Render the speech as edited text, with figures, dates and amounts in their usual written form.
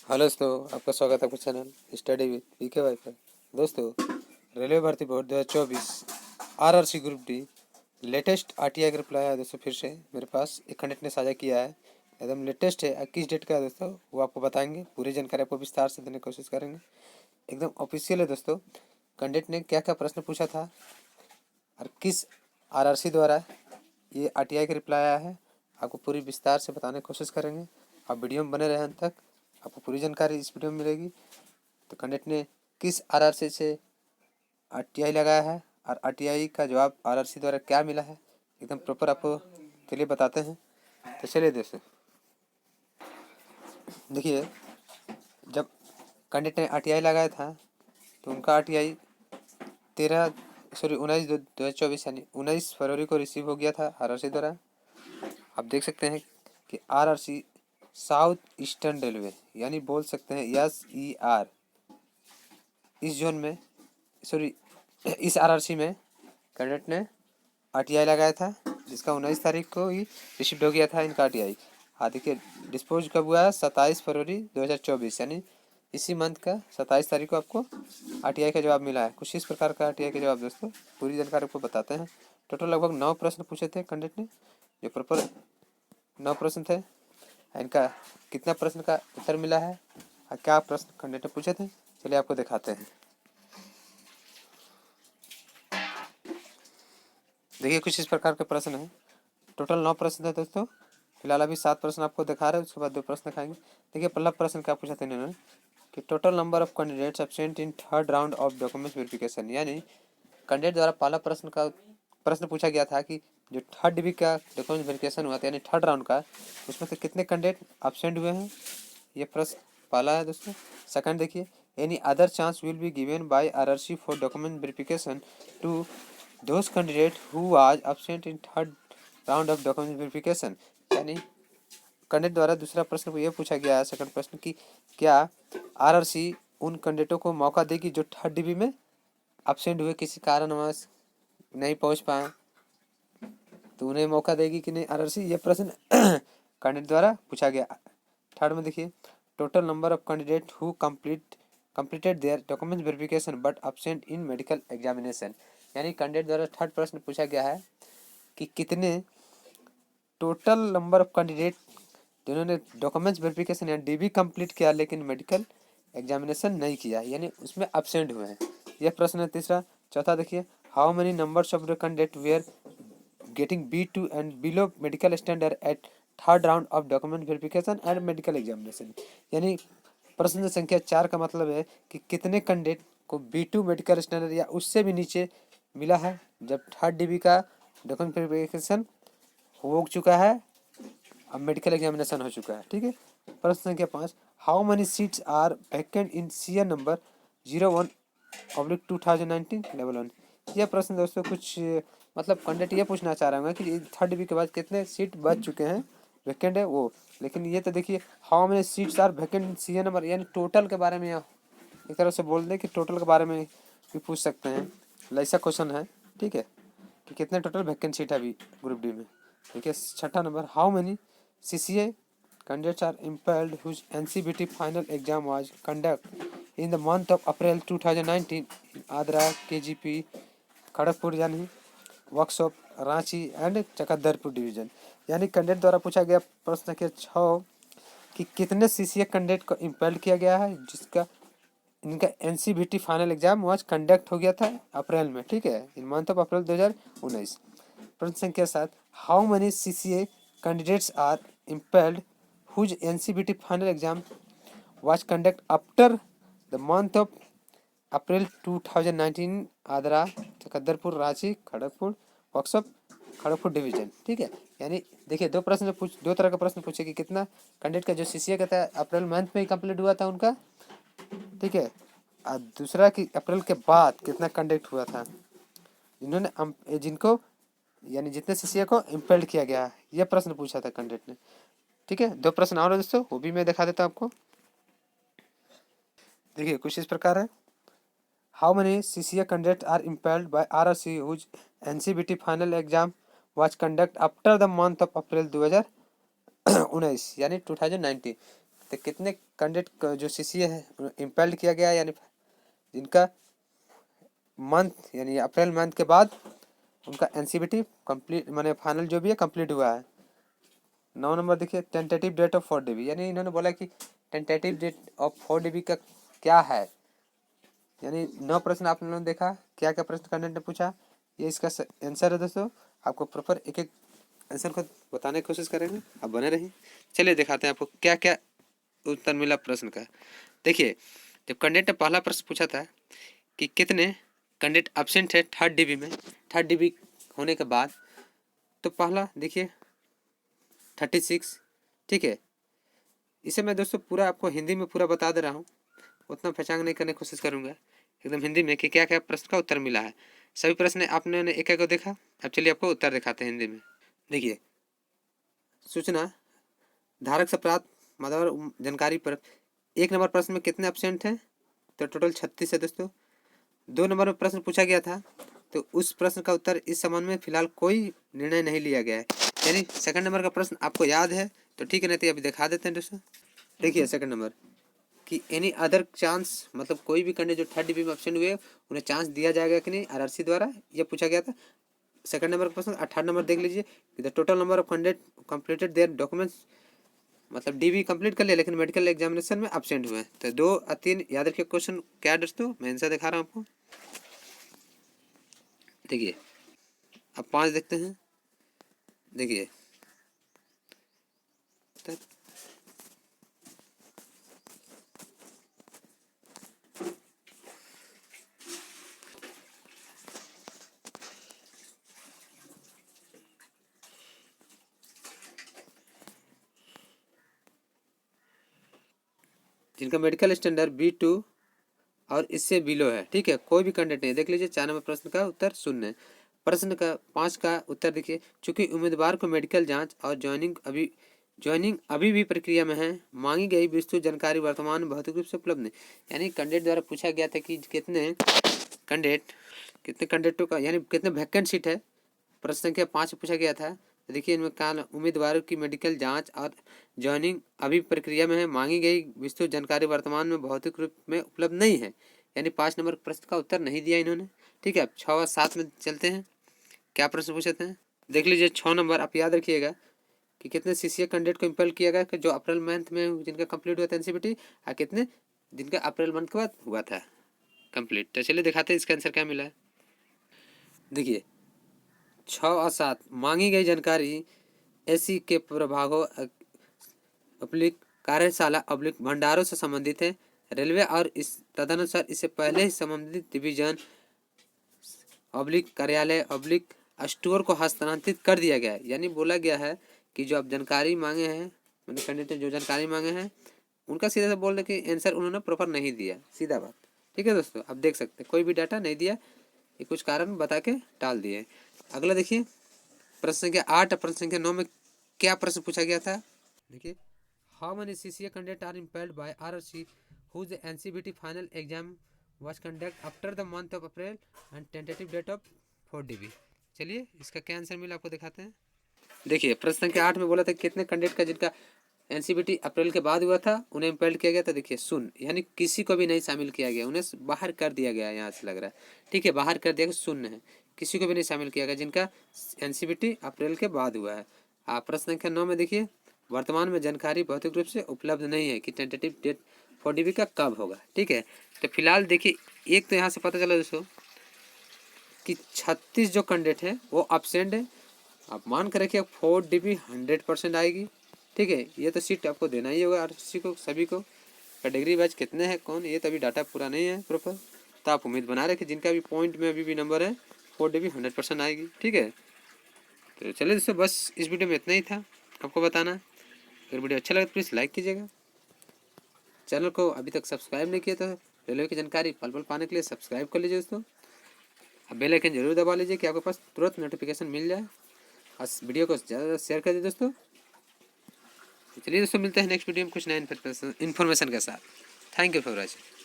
Hello दोस्तों, आपका स्वागत है आपके channel study with PK Y पर। दोस्तों, रेलवे भर्ती board 2024 RRC group D latest RTI का रिप्लाई आया दोस्तों। फिर से मेरे पास एक कैंडिडेट ने साझा किया है, एकदम लेटेस्ट है। किस डेट का है दोस्तों वो आपको बताएंगे, पूरी जानकारी आपको विस्तार से देने की कोशिश करेंगे। एकदम ऑफिशियल है दोस्तों। कैंडिडेट ने क्या क्या प्रश्न पूछा था और किस आरआरसी द्वारा ये आरटीआई का रिप्लाई आया है, आपको पूरी विस्तार से बताने की कोशिश करेंगे। आप वीडियो में बने रहें अंत तक, आपको पूरी जानकारी इस वीडियो में मिलेगी। तो कैंडिडेट ने किस आरआरसी से आरटीआई लगाया है और आरटीआई का जवाब आरआरसी द्वारा क्या मिला है, एकदम प्रॉपर आपको के लिए बताते हैं। तो चलिए दोस्तों, देखिए, जब कैंडिडेट ने आरटीआई लगाया था तो उनका आरटीआई 19 यानी 19 फरवरी को रिसीव हो गया था आरआरसी द्वारा। आप देख सकते हैं कि आरआरसी साउथ ईस्टर्न रेलवे यानी बोल सकते हैं SER इस जोन में, सॉरी इस आरआरसी में कैंडिडेट ने आरटीआई लगाया था, जिसका 19 तारीख को ही रिसीव हो गया था इनका आरटीआई। हाँ देखिए, डिस्पोज कब हुआ है? 27 फरवरी 2024 यानी इसी मंथ का 27 तारीख को आपको आरटीआई का जवाब मिला है। कुछ इस प्रकार का आरटीआई का जवाब दोस्तों, पूरी जानकारी आपको बताते हैं। टोटल लगभग 9 प्रश्न पूछे थे कैंडिडेट ने, जो प्रॉपर 9 प्रश्न थे। इनका कितना प्रश्न का उत्तर मिला है और क्या प्रश्न कैंडिडेट ने पूछे थे, चलिए आपको दिखाते हैं। देखिए, कुछ इस प्रकार के प्रश्न हैं। टोटल 9 प्रश्न थे दोस्तों। फिलहाल अभी 7 प्रश्न आपको दिखा रहे हैं, उसके बाद 2 प्रश्न दिखाएंगे। देखिए, पहला प्रश्न क्या पूछा था इन्होंने कि total number of candidates absent in third round of document verification, यानी कैंडिडेट द्वारा पहला प्रश्न पूछा गया था कि जो थर्ड डिग्री का डॉक्यूमेंट वेरिफिकेशन हुआ था यानी थर्ड राउंड का, उसमें से कितने कैंडिडेट एब्सेंट हुए हैं, ये प्रश्न पहला है दोस्तों। सेकंड देखिए, any other chance will be given by RRC for document verification to those candidate who was absent in third round of document verification, यानी कैंडिडेट द्वारा दूसरा प्रश्न को यह पूछा गया है, सेकंड प्रश्न की क्या आरआरसी उन कैंडिडेटों को मौका देगी जो थर्ड डिग्री में एब्सेंट हुए, किसी कारणवश नहीं पहुंच पाए, तो उन्हें मौका देगी कि नहीं आरआरसी, ये प्रश्न कैंडिडेट द्वारा पूछा गया। थर्ड में देखिए, total number of candidate who completed their document verification but absent in medical examination, यानी कैंडिडेट द्वारा थर्ड प्रश्न पूछा गया है कि कितने टोटल नंबर ऑफ कैंडिडेट जिन्होंने डॉक्यूमेंट्स वेरिफिकेशन या डीबी कंप्लीट किया लेकिन मेडिकल एग्जामिनेशन नहीं किया, यानी उसमें एब्सेंट हुए हैं, यह प्रश्न है तीसरा। चौथा देखिए, how many numbers of the candidate were getting B2 and below medical standard at third round of document verification and medical examination, यानी प्रश्न संख्या 4 का मतलब है कि कितने कैंडिडेट को B2 मेडिकल स्टैंडर्ड या उससे भी नीचे मिला है जब थर्ड डिग्री का डॉक्यूमेंट वेरिफिकेशन हो चुका है, अब मेडिकल एग्जामिनेशन हो चुका है। ठीक है। प्रश्न संख्या 5, how many seats are vacant in CN number 01/2019 यह प्रश्न दोस्तों कुछ मतलब कैंडिडेट ये पूछना चाह रहा हूँ कि थर्ड डिग्री के बाद कितने सीट बच चुके हैं, वैकेंट है वो। लेकिन ये तो देखिए, how many seats are vacant in CN number, यानी टोटल के बारे में एक तरह से बोल दें कि टोटल के बारे में भी पूछ सकते हैं, ऐसा क्वेश्चन है। ठीक है, कि कितने टोटल वैकेंट सीट है अभी ग्रुप डी में। देखिए, छठा number, how many CCA candidates are impelled whose NCBT final exam was conducted in the month of April 2019 in Adra KGP Kharagpur यानी workshop Ranchi and Chakradharpur division, यानी कैंडिडेट द्वारा पूछा गया प्रश्न के 6 कि कितने CCA कैंडिडेट को इम्पेल्ड किया गया है जिसका इनका NCBT फाइनल एग्जाम आज कंडक्ट हो गया था अप्रैल में। ठीक है, इन मंथ ऑफ अप्रैल 2019। प्रश्न संख्या 7, how many CCA candidates are empanelled whose NCBT final exam was conduct after the month of April 2019 Adra Chakradharpur Ranchi Kharagpur workshop Kharagpur division. ठीक है, यानी देखिए, दो तरह का प्रश्न पूछे कि कितना कैंडिडेट का जो CCA का था अप्रैल मंथ में ही कंप्लीट हुआ था उनका, ठीक है, और दूसरा कि अप्रैल के बाद कितना कंडक्ट हुआ था जिनको यानी जितने CCA को इम्पेल्ड किया गया, यह प्रश्न पूछा था कैंडिडेट ने। ठीक है, 2 प्रश्न और दोस्तों, वो भी मैं दिखा देता हूँ आपको। देखिए, कुछ इस प्रकार है, how many CCA candidate are empanelled by RRC whose NCBT final exam was conduct after the month of April 2019 यानी 2019, तो कितने कैंडिडेट जो सीसीए है इम्पेल्ड किया गया यानी जिनका मंथ यानी अप्रैल मंथ के बाद उनका एनसीबीटी कंप्लीट माने फाइनल जो भी है कंप्लीट हुआ है। 9 नंबर देखिए टेंटेटिव डेट ऑफ 4 DB, यानी इन्होंने बोला कि टेंटेटिव डेट ऑफ 4 DB का क्या है, यानी 9 प्रश्न आप लोगों ने देखा, क्या क्या प्रश्न कैंडिडेट ने पूछा, ये इसका आंसर है दोस्तों। आपको प्रॉपर एक एक आंसर को बताने की कोशिश करेंगे, आप बने रहिए। चलिए दिखाते हैं आपको क्या क्या उत्तर मिला प्रश्न का। देखिए जब कैंडिडेट ने पहला प्रश्न पूछा था कि कितने कैंडिडेट एब्सेंट है 3rd DB में, 3rd DB होने के बाद, तो पहला देखिए 36, ठीक है। इसे मैं दोस्तों पूरा आपको हिंदी में पूरा बता दे रहा हूँ, उतना पहचान नहीं करने की कोशिश करूँगा, एकदम हिंदी में कि क्या क्या प्रश्न का उत्तर मिला है। सभी प्रश्न आपने एक एक को देखा, अब चलिए आपको उत्तर दिखाते हैं हिंदी में। देखिए सूचना धारक से प्राप्त मतलब जानकारी पर 1 नंबर प्रश्न में कितने एब्सेंट हैं, तो टोटल 36 है दोस्तों। 2 नंबर में प्रश्न पूछा गया था, तो उस प्रश्न का उत्तर इस संबंध में फिलहाल कोई निर्णय नहीं लिया गया है, यानी सेकंड नंबर का प्रश्न आपको याद है तो ठीक है, नहीं तो अभी दिखा देते हैं दोस्तों। देखिए सेकंड नंबर कि एनी अदर चांस, मतलब कोई भी कैंडिडेट जो 3rd DB में एब्सेंट हुए उन्हें चांस दिया जाएगा कि नहीं आरआरसी द्वारा, ये पूछा गया था सेकंड नंबर का प्रश्न। 18 नंबर देख लीजिए the total number of candidate completed there documents, मतलब DB कंप्लीट कर लिया लेकिन मेडिकल एग्जामिनेशन में एब्सेंट हुए। तो 2 और 3 याद रखिए क्वेश्चन क्या है दोस्तों, मैं आंसर दिखा रहा हूँ आपको। देखिए अब 5 देखते हैं। देखिए जिनका मेडिकल स्टैंडर्ड B2 और इससे बिलो है, ठीक है, कोई भी कैंडिडेट नहीं। देख लीजिए 4 नंबर प्रश्न का उत्तर शून्य है। प्रश्न का 5 का उत्तर देखिए, चूंकि उम्मीदवार को मेडिकल जांच और ज्वाइनिंग अभी भी प्रक्रिया में है, मांगी गई विस्तृत जानकारी वर्तमान में भौतिक रूप से उपलब्ध नहीं। यानी कैंडिडेट द्वारा पूछा गया था कि कितने कैंडिडेटों का यानी कितने वैकेंट सीट है, प्रश्न संख्या 5 पूछा गया था। तो देखिए इनमें काल उम्मीदवारों की मेडिकल जांच और ज्वाइनिंग अभी प्रक्रिया में है, मांगी गई विस्तृत जानकारी वर्तमान में भौतिक रूप में उपलब्ध नहीं है, यानी 5 नंबर प्रश्न का उत्तर नहीं दिया इन्होंने, ठीक है। अब 6 और 7 में चलते हैं, क्या प्रश्न पूछे थे, देख लीजिए 6 नंबर आप याद रखिएगा कि कितने सीसीए कैंडिडेट को इम्पेल किया गया कि जो अप्रैल मंथ में जिनका कंप्लीट हुआ था एनसीबीटी, और कितने जिनका अप्रैल मंथ के बाद हुआ था कंप्लीट। तो चलिए दिखाते हैं इसका आंसर क्या मिला है। देखिए 6 और 7 मांगी गई जानकारी एसी के प्रभागों अब्लिक कार्यशाला अब्लिक भंडारों से संबंधित है। रेलवे और इस तदनुसार इससे पहले ही संबंधित डिवीजन अब्लिक कार्यालय अब्लिक स्टोर को हस्तांतरित कर दिया गया है। यानी बोला गया है कि जो आप जानकारी मांगे हैं, मैंने कैंडिडेट जो जानकारी मांगे हैं उनका सीधा से बोल रहे कि आंसर उन्होंने प्रॉपर नहीं दिया, सीधा बात, ठीक है दोस्तों। आप देख सकते हैं कोई भी डाटा नहीं दिया, ये कुछ कारण बता के टाल दिए। अगला देखिए प्रश्न संख्या 8 और प्रश्न संख्या 9 में क्या प्रश्न पूछा गया था। देखिए how many CCA candidate are empanelled by RRC whose NCBT final exam was conducted after the month of April and tentative date of 4 DB। चलिए इसका क्या आंसर मिला आपको दिखाते हैं। देखिए प्रश्न संख्या 8 में बोला था कितने कैंडिडेट का जिनका एनसीबीटी अप्रैल के बाद हुआ था उन्हें इम्पेल्ड किया गया था। देखिए शून्य, यानी किसी को भी नहीं शामिल किया गया, उन्हें बाहर कर दिया गया, यहाँ से लग रहा है, ठीक है, बाहर कर दिया गया, शून्य है, किसी को भी नहीं शामिल किया गया जिनका एनसीबीटी अप्रैल के बाद हुआ है। प्रश्न संख्या 9 में देखिए वर्तमान में जानकारी भौतिक रूप से उपलब्ध नहीं है कि टेंटेटिव डेट 4 DB का कब होगा, ठीक है। तो फिलहाल देखिए एक तो यहाँ से पता चला दोस्तों कि 36 जो कैंडिडेट है वो एब्सेंट है। आप मान कर रखिए 4 DB 100% आएगी, ठीक है। ये तो सीट आपको देना ही होगा आरसीसी को, सभी को। कैटेगरी वाइज कितने हैं कौन, ये तो अभी डाटा पूरा नहीं है प्रॉपर, तो आप उम्मीद बना रहे कि जिनका भी पॉइंट में अभी भी नंबर है 4 DB 100% आएगी, ठीक है। तो चलिए दोस्तों बस इस वीडियो में इतना ही था आपको बताना। अगर वीडियो अच्छा लगे तो प्लीज़ लाइक कीजिएगा, चैनल को अभी तक सब्सक्राइब नहीं किया तो रेलवे की जानकारी पल पल पाने के लिए सब्सक्राइब कर लीजिए दोस्तों। अब बेल आइकन जरूर दबा लीजिए कि आपके पास तुरंत नोटिफिकेशन मिल जाए, और वीडियो को ज़्यादा शेयर कर दीजिए दोस्तों। चलिए दोस्तों मिलते हैं नेक्स्ट वीडियो में कुछ नया इन्फॉर्मेशन के साथ। Thank you for watching.